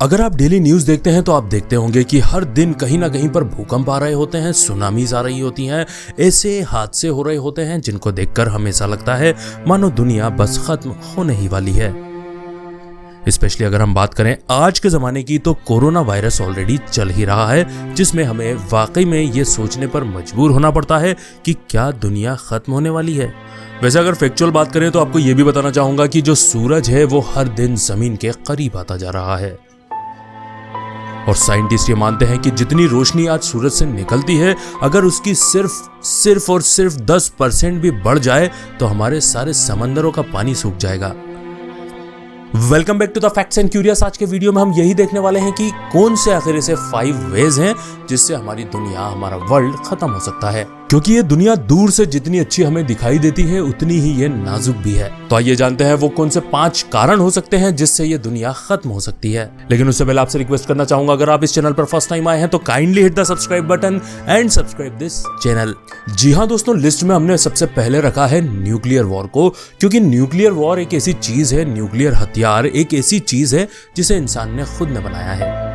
अगर आप daily news देखते हैं तो आप देखते होंगे कि हर दिन कहीं ना कहीं पर भूकंप आ रहे होते हैं, सुनामीज आ रही होती हैं, ऐसे हादसे हो रहे होते हैं जिनको देखकर हमेशा लगता है मानो दुनिया बस खत्म होने ही वाली है। स्पेशली अगर हम बात करें आज के जमाने की तो कोरोना वायरस ऑलरेडी चल ही रहा है, जिसमें हमें वाकई में ये सोचने पर मजबूर होना पड़ता है कि क्या दुनिया खत्म होने वाली है। वैसे अगर फैक्चुअल बात करें तो आपको ये भी बताना चाहूंगा कि जो सूरज है वो हर दिन जमीन के करीब आता जा रहा है और साइंटिस्ट ये मानते हैं कि जितनी रोशनी आज सूरज से निकलती है, अगर उसकी सिर्फ और सिर्फ 10% भी बढ़ जाए तो हमारे सारे समंदरों का पानी सूख जाएगा। Welcome back to the facts and curious. आज के वीडियो में हम यही देखने वाले हैं कि कौन से आखिर ऐसे 5 वेज हैं जिससे हमारी दुनिया, हमारा वर्ल्ड खत्म हो सकता है, क्योंकि ये दुनिया दूर से जितनी अच्छी हमें दिखाई देती है उतनी ही ये नाजुक भी है। तो आइए जानते हैं वो कौन से 5 कारण हो सकते हैं जिससे ये दुनिया खत्म हो सकती है। लेकिन उससे पहले आपसे रिक्वेस्ट करना चाहूंगा, अगर आप इस चैनल पर फर्स्ट टाइम आए हैं तो kindly hit the subscribe button and subscribe this channel. जी हाँ दोस्तों, लिस्ट में हमने सबसे पहले रखा है न्यूक्लियर वॉर को, क्योंकि न्यूक्लियर वॉर एक ऐसी चीज है, न्यूक्लियर हथियार एक ऐसी चीज है जिसे इंसान ने खुद ने बनाया है।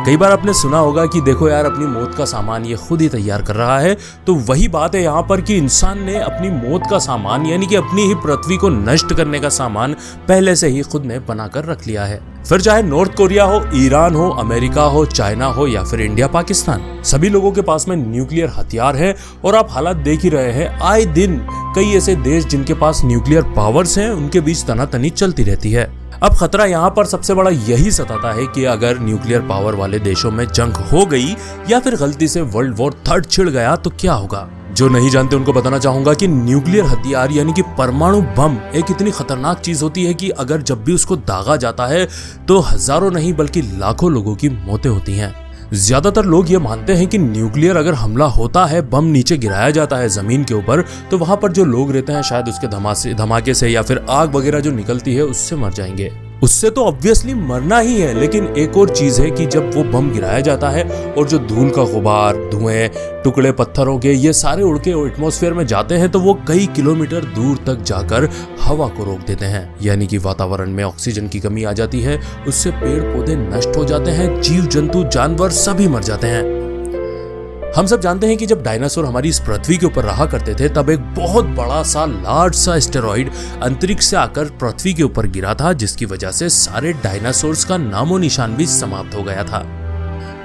कई बार आपने सुना होगा कि देखो यार, अपनी मौत का सामान ये खुद ही तैयार कर रहा है। तो वही बात है यहाँ पर कि इंसान ने अपनी मौत का सामान, यानी कि अपनी ही पृथ्वी को नष्ट करने का सामान पहले से ही खुद ने बनाकर रख लिया है। फिर चाहे नॉर्थ कोरिया हो, ईरान हो, अमेरिका हो, चाइना हो या फिर इंडिया, पाकिस्तान, सभी लोगों के पास में न्यूक्लियर हथियार है। और आप हालात देख ही रहे हैं, आए दिन कई ऐसे देश जिनके पास न्यूक्लियर पावर्स हैं, उनके बीच तनातनी चलती रहती है। अब खतरा यहाँ पर सबसे बड़ा यही सताता है कि अगर न्यूक्लियर पावर वाले देशों में जंग हो गई या फिर गलती से वर्ल्ड वॉर 3 छिड़ गया तो क्या होगा। जो नहीं जानते उनको बताना चाहूंगा कि न्यूक्लियर हथियार यानी कि परमाणु बम एक इतनी खतरनाक चीज होती है कि अगर जब भी उसको दागा जाता है तो हजारों नहीं बल्कि लाखों लोगों की मौतें होती हैं। ज्यादातर लोग ये मानते हैं कि न्यूक्लियर अगर हमला होता है, बम नीचे गिराया जाता है जमीन के ऊपर, तो वहां पर जो लोग रहते हैं शायद उसके धमाके से या फिर आग वगैरह जो निकलती है उससे मर जाएंगे। उससे तो ऑब्वियसली मरना ही है, लेकिन एक और चीज है कि जब वो बम गिराया जाता है और जो धूल का गुबार, धुएं, टुकड़े पत्थरों के ये सारे उड़ के एटमॉस्फेयर में जाते हैं तो वो कई किलोमीटर दूर तक जाकर हवा को रोक देते हैं, यानी कि वातावरण में ऑक्सीजन की कमी आ जाती है। उससे पेड़ पौधे नष्ट हो जाते हैं, जीव जंतु जानवर सभी मर जाते हैं। हम सब जानते हैं कि जब डायनासोर हमारी इस पृथ्वी के ऊपर रहा करते थे तब एक बहुत बड़ा सा लार्ज सा एस्टेरॉइड अंतरिक्ष से आकर पृथ्वी के ऊपर गिरा था, जिसकी वजह से सारे डायनासोर्स का नामो निशान भी समाप्त हो गया था।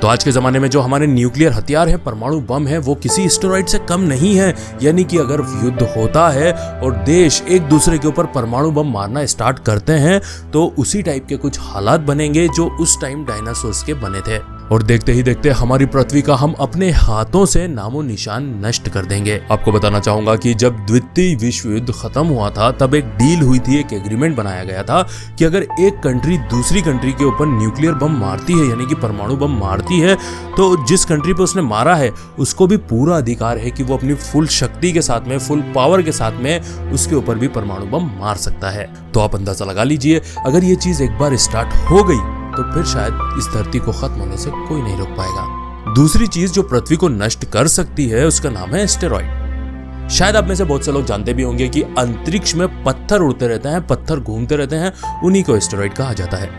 तो आज के जमाने में जो हमारे न्यूक्लियर हथियार है, परमाणु बम है, वो किसी एस्टेरॉइड से कम नहीं है। यानी कि अगर युद्ध होता है और देश एक दूसरे के ऊपर परमाणु बम मारना स्टार्ट करते हैं तो उसी टाइप के कुछ हालात बनेंगे जो उस टाइम डायनासोर्स के बने थे, और देखते ही देखते हमारी पृथ्वी का हम अपने हाथों से नामो निशान नष्ट कर देंगे। आपको बताना चाहूंगा कि जब द्वितीय विश्व युद्ध खत्म हुआ था तब एक डील हुई थी, एक एग्रीमेंट बनाया गया था कि अगर एक कंट्री दूसरी कंट्री के ऊपर न्यूक्लियर बम मारती है, यानी कि परमाणु बम मारती है, तो जिस कंट्री पे उसने मारा है उसको भी पूरा अधिकार है कि वो अपनी फुल शक्ति के साथ में, फुल पावर के साथ में उसके ऊपर भी परमाणु बम मार सकता है। तो आप अंदाजा लगा लीजिए, अगर ये चीज एक बार स्टार्ट हो गई तो फिर शायद इस धरती को खत्म होने से कोई नहीं रोक पाएगा। दूसरी चीज जो पृथ्वी को नष्ट कर सकती है उसका नाम है एस्टेरॉइड। शायद आप में से बहुत से लोग जानते भी होंगे कि अंतरिक्ष में पत्थर उड़ते रहते हैं, पत्थर घूमते रहते हैं, उन्हीं को एस्टेरॉइड कहा जाता है।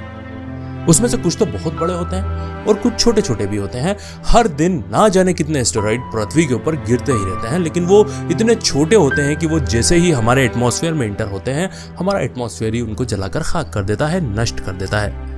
उसमें से कुछ तो बहुत बड़े होते हैं और कुछ छोटे छोटे भी होते हैं। हर दिन ना जाने कितने एस्टेरॉइड पृथ्वी के ऊपर गिरते ही रहते हैं, लेकिन वो इतने छोटे होते हैं कि वो जैसे ही हमारे एटमॉस्फेयर में इंटर होते हैं, हमारा एटमॉस्फेयर ही उनको जलाकर खाक कर देता है, नष्ट कर देता है।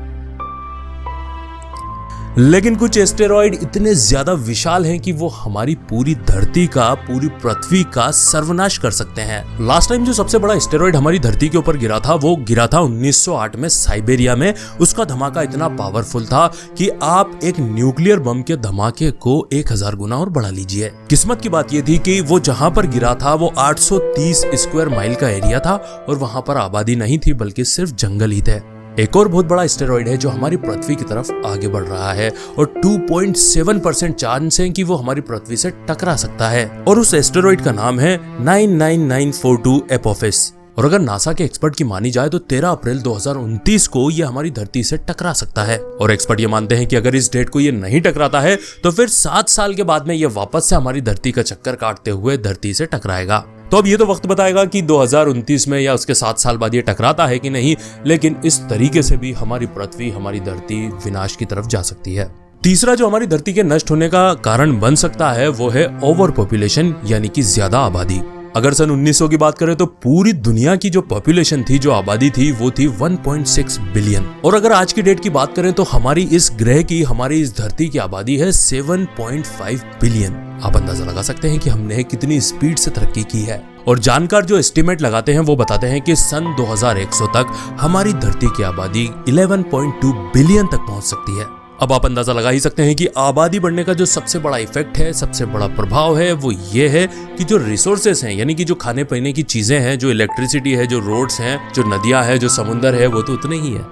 लेकिन कुछ एस्टेरॉइड इतने ज्यादा विशाल हैं कि वो हमारी पूरी धरती का, पूरी पृथ्वी का सर्वनाश कर सकते हैं। लास्ट टाइम जो सबसे बड़ा एस्टेरॉइड हमारी धरती के ऊपर गिरा था वो गिरा था 1908 में साइबेरिया में। उसका धमाका इतना पावरफुल था कि आप एक न्यूक्लियर बम के धमाके को 1000 गुना और बढ़ा लीजिए। किस्मत की बात ये थी कि वो जहां पर गिरा था वो 830 स्क्वायर माइल का एरिया था और वहां पर आबादी नहीं थी बल्कि सिर्फ जंगल ही थे। एक और बहुत बड़ा एस्टेरॉइड है जो हमारी पृथ्वी की तरफ आगे बढ़ रहा है और 2.7% चांस है कि वो हमारी पृथ्वी से टकरा सकता है, और उस एस्टेरॉइड का नाम है 99942 एपोफिस। और अगर नासा के एक्सपर्ट की मानी जाए तो 13 अप्रैल 2029 को ये हमारी धरती से टकरा सकता है। और एक्सपर्ट ये मानते हैं कि अगर इस डेट को ये नहीं टकराता है तो फिर 7 साल के बाद में ये वापस से हमारी धरती का चक्कर काटते हुए धरती से टकराएगा। तो अब ये तो वक्त बताएगा कि 2029 में या उसके 7 साल बाद ये टकराता है कि नहीं, लेकिन इस तरीके से भी हमारी पृथ्वी, हमारी धरती विनाश की तरफ जा सकती है। तीसरा जो हमारी धरती के नष्ट होने का कारण बन सकता है वो है ओवर पॉपुलेशन, यानी कि ज्यादा आबादी। अगर सन 1900 की बात करें तो पूरी दुनिया की जो पॉपुलेशन थी, जो आबादी थी, वो थी 1.6 बिलियन। और अगर आज की डेट की बात करें तो हमारी इस ग्रह की, हमारी इस धरती की आबादी है 7.5 बिलियन। आप अंदाजा लगा सकते हैं कि हमने कितनी स्पीड से तरक्की की है। और जानकार जो एस्टिमेट लगाते हैं वो बताते हैं कि सन 2100 तक हमारी धरती की आबादी 11.2 बिलियन तक पहुंच सकती है। अब आप अंदाजा लगा ही सकते हैं कि आबादी बढ़ने का जो सबसे बड़ा इफेक्ट है, सबसे बड़ा प्रभाव है, वो ये है कि जो रिसोर्सेस हैं, यानी कि जो खाने पीने की चीजें हैं, जो इलेक्ट्रिसिटी है, जो रोड्स हैं, जो नदियां हैं, जो समुंदर है, वो तो उतने ही है।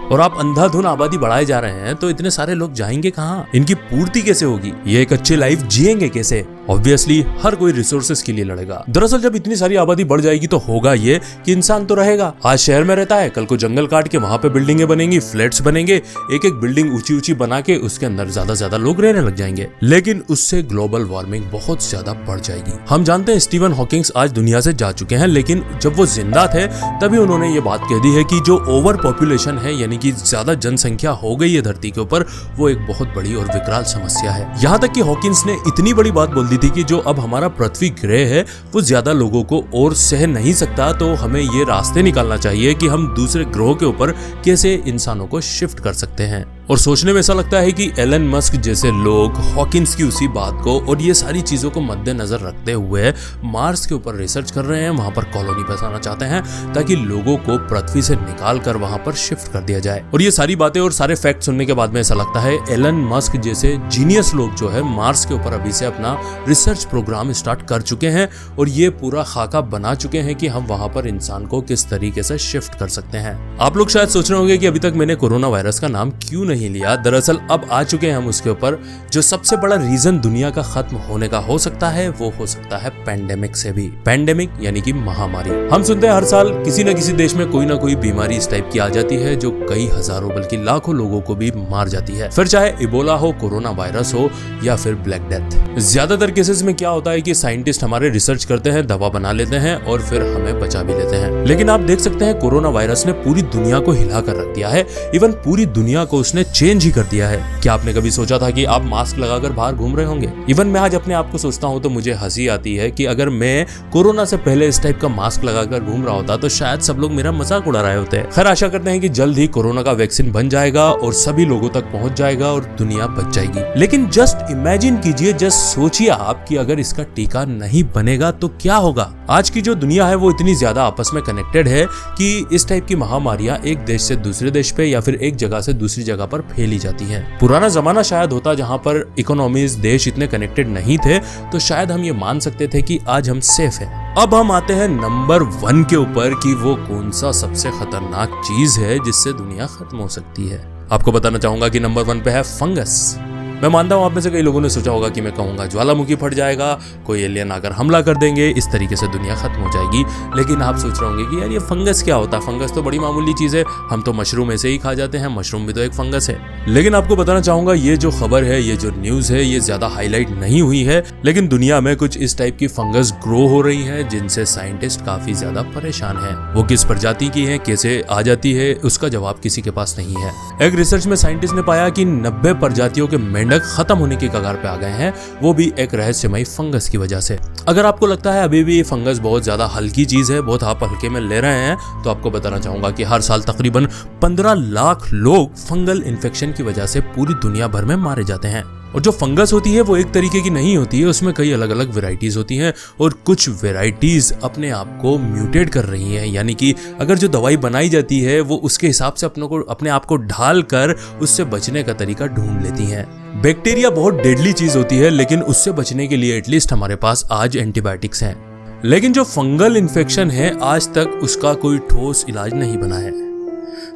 और आप अंधाधुन आबादी बढ़ाए जा रहे हैं तो इतने सारे लोग जाएंगे कहाँ? इनकी पूर्ति कैसे होगी? ये एक अच्छी लाइफ जिएंगे कैसे? ऑब्वियसली हर कोई रिसोर्सेस के लिए लड़ेगा। दरअसल जब इतनी सारी आबादी बढ़ जाएगी तो होगा ये कि इंसान तो रहेगा, आज शहर में रहता है, कल को जंगल काट के वहां पे बिल्डिंगे बनेंगी, फ्लैट्स बनेंगे, एक एक बिल्डिंग ऊंची ऊंची बना के उसके अंदर ज्यादा लोग रहने लग जाएंगे। लेकिन उससे ग्लोबल वार्मिंग बहुत ज्यादा बढ़ जाएगी। हम जानते हैं स्टीवन हॉकिंग्स आज दुनिया से जा चुके हैं, लेकिन जब वो जिंदा थे तभी उन्होंने ये बात कह दी है कि जो ओवर पॉपुलेशन है, यानी कि ज्यादा जनसंख्या हो गई है धरती के ऊपर, वो एक बहुत बड़ी और विकराल समस्या है। यहाँ तक कि हॉकिंस ने इतनी बड़ी बात बोल दी थी कि जो अब हमारा पृथ्वी ग्रह है वो ज्यादा लोगों को और सह नहीं सकता, तो हमें ये रास्ते निकालना चाहिए कि हम दूसरे ग्रहों के ऊपर कैसे इंसानों को शिफ्ट कर सकते हैं। और सोचने में ऐसा लगता है कि एलन मस्क जैसे लोग हॉकिंस की उसी बात को और ये सारी चीजों को मद्देनजर रखते हुए मार्स के ऊपर रिसर्च कर रहे हैं, वहां पर कॉलोनी बसाना चाहते हैं ताकि लोगों को पृथ्वी से निकाल कर वहां पर शिफ्ट कर दिया जाए। और ये सारी बातें और सारे फैक्ट सुनने के बाद में ऐसा लगता है एलन मस्क जैसे जीनियस लोग जो है मार्स के ऊपर अभी से अपना रिसर्च प्रोग्राम स्टार्ट कर चुके हैं और ये पूरा खाका बना चुके हैं कि हम वहां पर इंसान को किस तरीके से शिफ्ट कर सकते हैं। आप लोग शायद सोच रहे होंगे कि अभी तक मैंने कोरोना वायरस का नाम क्यों नहीं लिया। दरअसल अब आ चुके हैं हम उसके ऊपर। जो सबसे बड़ा रीजन दुनिया का खत्म होने का हो सकता है वो हो सकता है पेंडेमिक से भी। पेंडेमिक यानी कि महामारी। हम सुनते हैं हर साल किसी न किसी देश में कोई ना कोई बीमारी इस टाइप की आ जाती है जो कई हजारों बल्कि लाखों लोगों को भी मार जाती है, फिर चाहे इबोला हो, कोरोना वायरस हो या फिर ब्लैक डेथ। ज्यादातर केसेस में क्या होता है कि साइंटिस्ट हमारे रिसर्च करते हैं, दवा बना लेते हैं और फिर हमें बचा भी लेते हैं। लेकिन आप देख सकते हैं कोरोना वायरस ने पूरी दुनिया को हिला कर रख दिया है। इवन पूरी दुनिया को उसने चेंज ही कर दिया है। क्या आपने कभी सोचा था कि आप मास्क लगाकर बाहर घूम रहे होंगे? इवन मैं आज अपने आप को सोचता हूँ तो मुझे हंसी आती है कि अगर मैं कोरोना से पहले इस टाइप का मास्क लगाकर घूम रहा होता तो शायद सब लोग मेरा मजाक उड़ा रहे होते। खैर आशा करते हैं कि जल्द ही कोरोना का वैक्सीन बन जाएगा और सभी लोगों तक पहुंच जाएगा और दुनिया बच जाएगी। लेकिन जस्ट इमेजिन कीजिए, जस्ट सोचिए आप कि अगर इसका टीका नहीं बनेगा तो क्या होगा। आज की जो दुनिया है वो इतनी ज्यादा आपस में कनेक्टेड है कि इस टाइप की महामारियां एक देश से दूसरे देश पे या फिर एक जगह से दूसरी जगह पर फैली जाती हैं। पुराना जमाना शायद होता जहां पर इकोनॉमीज, देश इतने कनेक्टेड नहीं थे, तो शायद हम ये मान सकते थे कि आज हम सेफ हैं। अब हम आते हैं नंबर 1 के ऊपर कि वो कौन सा सबसे खतरनाक चीज है जिससे दुनिया खत्म हो सकती है। आपको बताना चाहूंगा कि नंबर 1 पे है फंगस। मैं मानता हूं आप में से कई लोगों ने सोचा होगा कि मैं कहूंगा ज्वालामुखी फट जाएगा, कोई एलियन आकर हमला कर देंगे, इस तरीके से दुनिया खत्म हो जाएगी। लेकिन आप सोच रहे होंगे कि यार ये फंगस क्या होता है? फंगस तो बड़ी मामूली चीज है, हम तो मशरूम ऐसे ही खा जाते हैं, मशरूम भी तो एक फंगस है। लेकिन आपको बताना चाहूंगा ये जो खबर है, ये जो न्यूज है, ये ज्यादा हाईलाइट नहीं हुई है, लेकिन दुनिया में कुछ इस टाइप की फंगस ग्रो हो रही है जिनसे साइंटिस्ट काफी ज्यादा परेशान है। वो किस प्रजाति की है, कैसे आ जाती है, उसका जवाब किसी के पास नहीं है। एक रिसर्च में साइंटिस्ट ने पाया कि 90 प्रजातियों के मेंढक खत्म होने की कगार पे आ गए हैं, वो भी एक रहस्यमयी फंगस की वजह से। अगर आपको लगता है अभी भी ये फंगस बहुत ज्यादा हल्की चीज है, बहुत आप हल्के में ले रहे हैं, तो आपको बताना चाहूंगा कि हर साल तकरीबन 15 लाख लोग फंगल इन्फेक्शन की वजह से पूरी दुनिया भर में मारे जाते हैं। और जो फंगस होती है वो एक तरीके की नहीं होती है, उसमें कई अलग अलग वेराइटीज होती हैं और कुछ वेराइटीज अपने आप को म्यूटेट कर रही हैं। यानी कि अगर जो दवाई बनाई जाती है वो उसके हिसाब से अपने आप को ढाल कर उससे बचने का तरीका ढूंढ लेती हैं। बैक्टीरिया बहुत डेडली चीज होती है, लेकिन उससे बचने के लिए एटलीस्ट हमारे पास आज एंटीबायोटिक्स हैं। लेकिन जो फंगल इन्फेक्शन है आज तक उसका कोई ठोस इलाज नहीं बना है।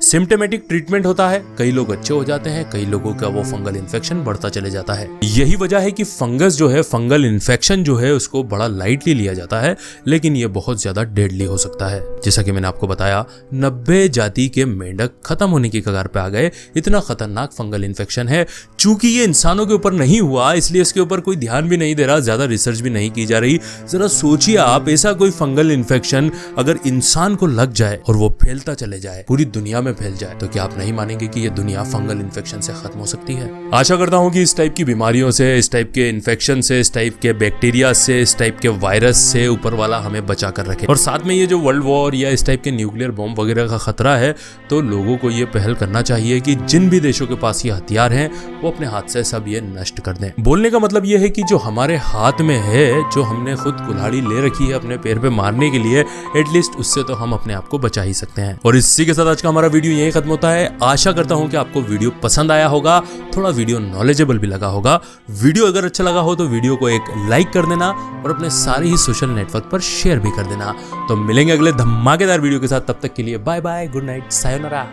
सिम्टोमेटिक ट्रीटमेंट होता है, कई लोग अच्छे हो जाते हैं, कई लोगों का वो फंगल इन्फेक्शन बढ़ता चले जाता है। यही वजह है कि फंगस जो है, फंगल इन्फेक्शन जो है, उसको बड़ा लाइटली लिया जाता है, लेकिन ये बहुत ज्यादा डेडली हो सकता है। जैसा कि मैंने आपको बताया, 90 जाति के मेंढक खत्म होने की कगार पे आ गए। इतना खतरनाक फंगल इन्फेक्शन है। चूंकि ये इंसानों के ऊपर नहीं हुआ, इसलिए इसके ऊपर कोई ध्यान भी नहीं दे रहा, ज्यादा रिसर्च भी नहीं की जा रही। जरा सोचिए आप, ऐसा कोई फंगल इन्फेक्शन अगर इंसान को लग जाए और वो फैलता चले जाए, पूरी दुनिया में फैल जाए, तो क्या आप नहीं मानेंगे कि ये दुनिया फंगल इन्फेक्शन से खत्म हो सकती है? आशा करता हूं कि इस टाइप की बीमारियों से, इस टाइप के इन्फेक्शन से, इस टाइप के बैक्टीरिया से, इस टाइप के वायरस से ऊपर वाला हमें बचा कर रखे। और साथ में ये जो वर्ल्ड वॉर या इस टाइप के न्यूक्लियर बॉम्ब वगैरह का खतरा है, तो लोगों को ये पहल करना चाहिए कि जिन भी देशों के पास ये हथियार हैं, वो अपने हाथ से सब ये नष्ट कर दें। बोलने का मतलब ये है कि जो हमारे हाथ में है, जो हमने खुद कुल्हाड़ी ले रखी है अपने पैर पे मारने के लिए, एटलीस्ट उससे तो हम अपने आप को बचा ही सकते हैं। और इसी के साथ आज का हमारा वीडियो यही खत्म होता है। आशा करता हूं कि आपको वीडियो पसंद आया होगा, थोड़ा वीडियो नॉलेजेबल भी लगा होगा। वीडियो अगर अच्छा लगा हो तो वीडियो को एक लाइक कर देना और अपने सारे ही सोशल नेटवर्क पर शेयर भी कर देना। तो मिलेंगे अगले धमाकेदार वीडियो के साथ, तब तक के लिए bye bye, good night, sayonara.